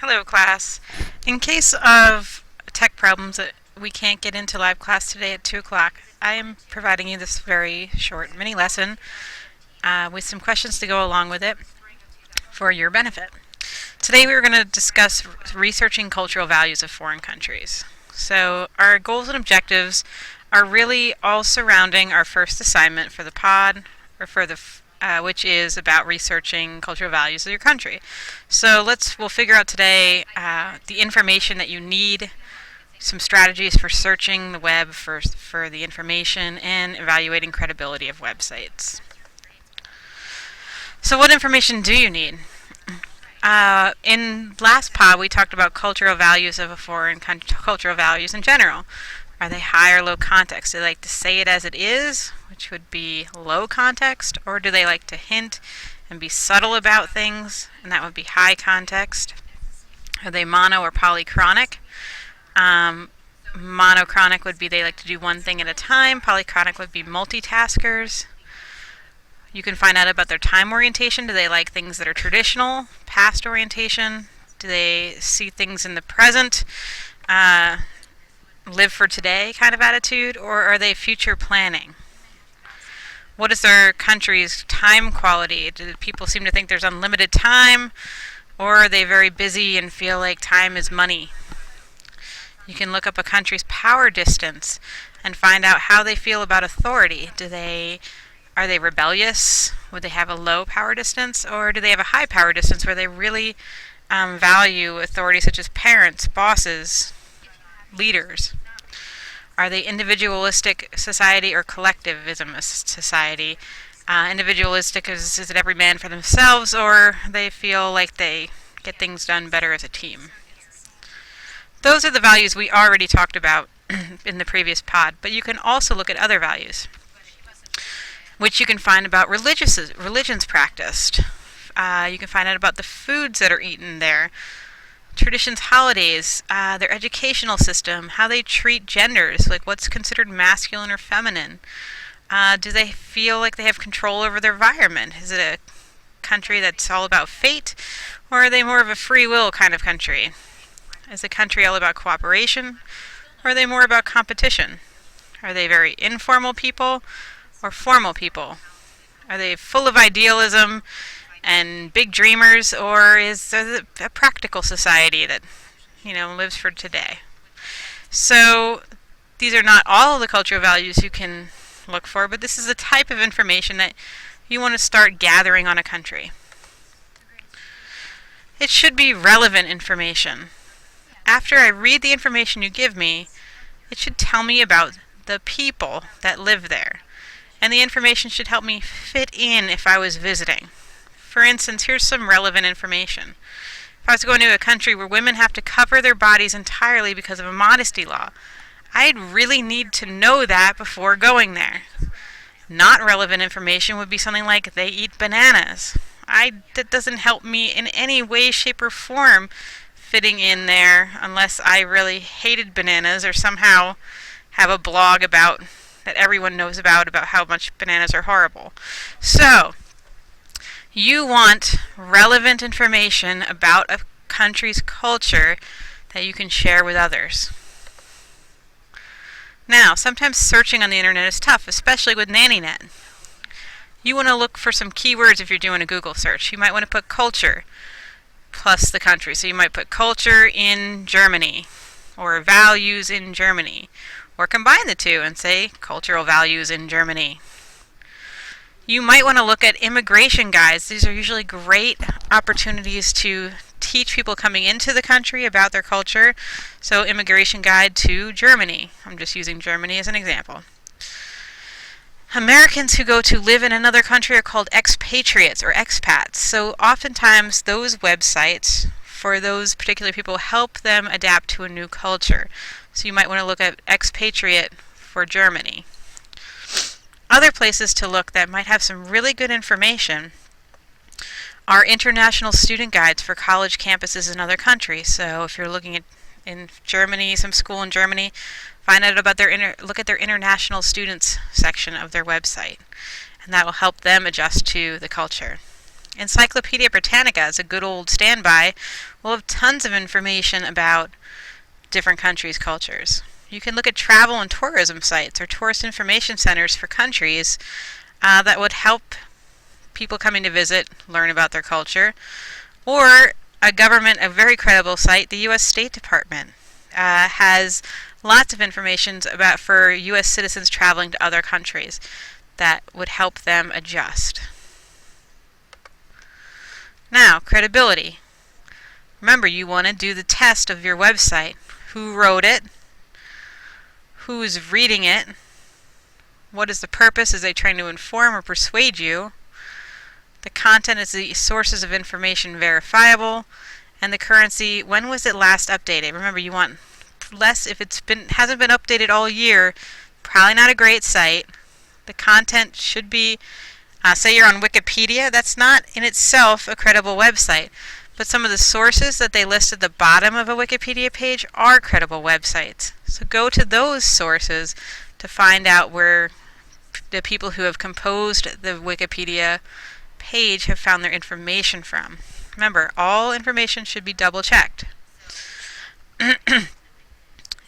Hello, class. In case of tech problems that we can't get into live class today at 2 o'clock, I am providing you this very short mini lesson with some questions to go along with it for your benefit. Today we are going to discuss researching cultural values of foreign countries. So our goals and objectives are really all surrounding our first assignment for the pod, or for the which is about researching cultural values of your country. So we'll figure out today the information that you need, some strategies for searching the web for the information, and evaluating credibility of websites. So what information do you need? In last pod, we talked about cultural values of a foreign country, cultural values in general. Are they high or low context? Do they like to say it as it is, which would be low context, or do they like to hint and be subtle about things, and that would be high context? Are they mono or polychronic? Monochronic would be they like to do one thing at a time. Polychronic would be multitaskers. You can find out about their time orientation. Do they like things that are traditional? Past orientation? Do they see things in the present? Live for today kind of attitude, or are they future planning? What is their country's time quality? Do people seem to think there's unlimited time, or are they very busy and feel like time is money? You can look up a country's power distance and find out how they feel about authority. Are they rebellious? Would they have a low power distance, or do they have a high power distance where they really value authority such as parents, bosses, leaders? Are they individualistic society or collectivism society? Individualistic is it every man for themselves, or they feel like they get things done better as a team? Those are the values we already talked about in the previous pod, but you can also look at other values, which you can find about religions practiced. You can find out about the foods that are eaten there, traditions, holidays, their educational system, how they treat genders, like what's considered masculine or feminine. Do they feel like they have control over their environment? Is it a country that's all about fate, or are they more of a free will kind of country? Is the country all about cooperation, or are they more about competition? Are they very informal people or formal people? Are they full of idealism and big dreamers, or is it a practical society that, lives for today? So these are not all the cultural values you can look for, but this is the type of information that you want to start gathering on a country. It should be relevant information. After I read the information you give me, it should tell me about the people that live there, and the information should help me fit in if I was visiting. For instance, here's some relevant information. If I was going to a country where women have to cover their bodies entirely because of a modesty law, I'd really need to know that before going there. Not relevant information would be something like they eat bananas. That doesn't help me in any way, shape, or form fitting in there unless I really hated bananas or somehow have a blog that everyone knows about how much bananas are horrible. So, you want relevant information about a country's culture that you can share with others. Now, sometimes searching on the internet is tough, especially with NannyNet. You want to look for some keywords if you're doing a Google search. You might want to put culture plus the country. So you might put culture in Germany, or values in Germany, or combine the two and say cultural values in Germany. You might want to look at immigration guides. These are usually great opportunities to teach people coming into the country about their culture. So, immigration guide to Germany. I'm just using Germany as an example. Americans who go to live in another country are called expatriates or expats. So, oftentimes those websites for those particular people help them adapt to a new culture. So, you might want to look at expatriate for Germany. Other places to look that might have some really good information are international student guides for college campuses in other countries. So if you're looking at in Germany, some school in Germany, find out about look at their international students section of their website, and that will help them adjust to the culture. Encyclopedia Britannica is a good old standby. We'll have tons of information about different countries' cultures. You can look at travel and tourism sites or tourist information centers for countries that would help people coming to visit learn about their culture. Or a very credible site, the U.S. State Department, has lots of information for U.S. citizens traveling to other countries that would help them adjust. Now, credibility. Remember, you want to do the test of your website. Who wrote it? Who's reading it? What is the purpose? Is they trying to inform or persuade you? The content, is the sources of information verifiable? And the currency, when was it last updated? Remember, you want less if hasn't been updated all year. Probably not a great site. The content should be, say you're on Wikipedia, that's not in itself a credible website. But some of the sources that they list at the bottom of a Wikipedia page are credible websites. So go to those sources to find out where the people who have composed the Wikipedia page have found their information from. Remember, all information should be double-checked.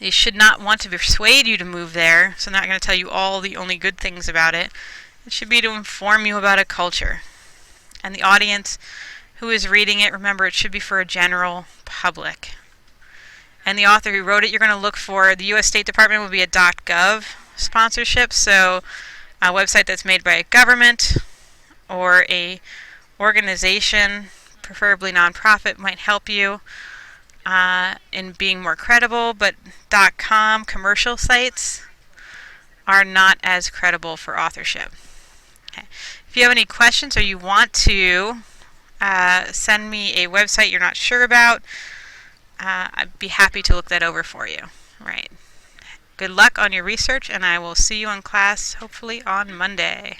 They should not want to persuade you to move there, so I'm not going to tell you all the only good things about it. It should be to inform you about a culture. And the audience who is reading it, remember, it should be for a general public. And the author who wrote it, you're going to look for, the U.S. State Department would be a .gov sponsorship, so a website that's made by a government or a organization, preferably nonprofit, might help you in being more credible, but .com commercial sites are not as credible for authorship. Okay. If you have any questions or you want to send me a website you're not sure about, I'd be happy to look that over for you. Right. Good luck on your research, and I will see you in class hopefully on Monday.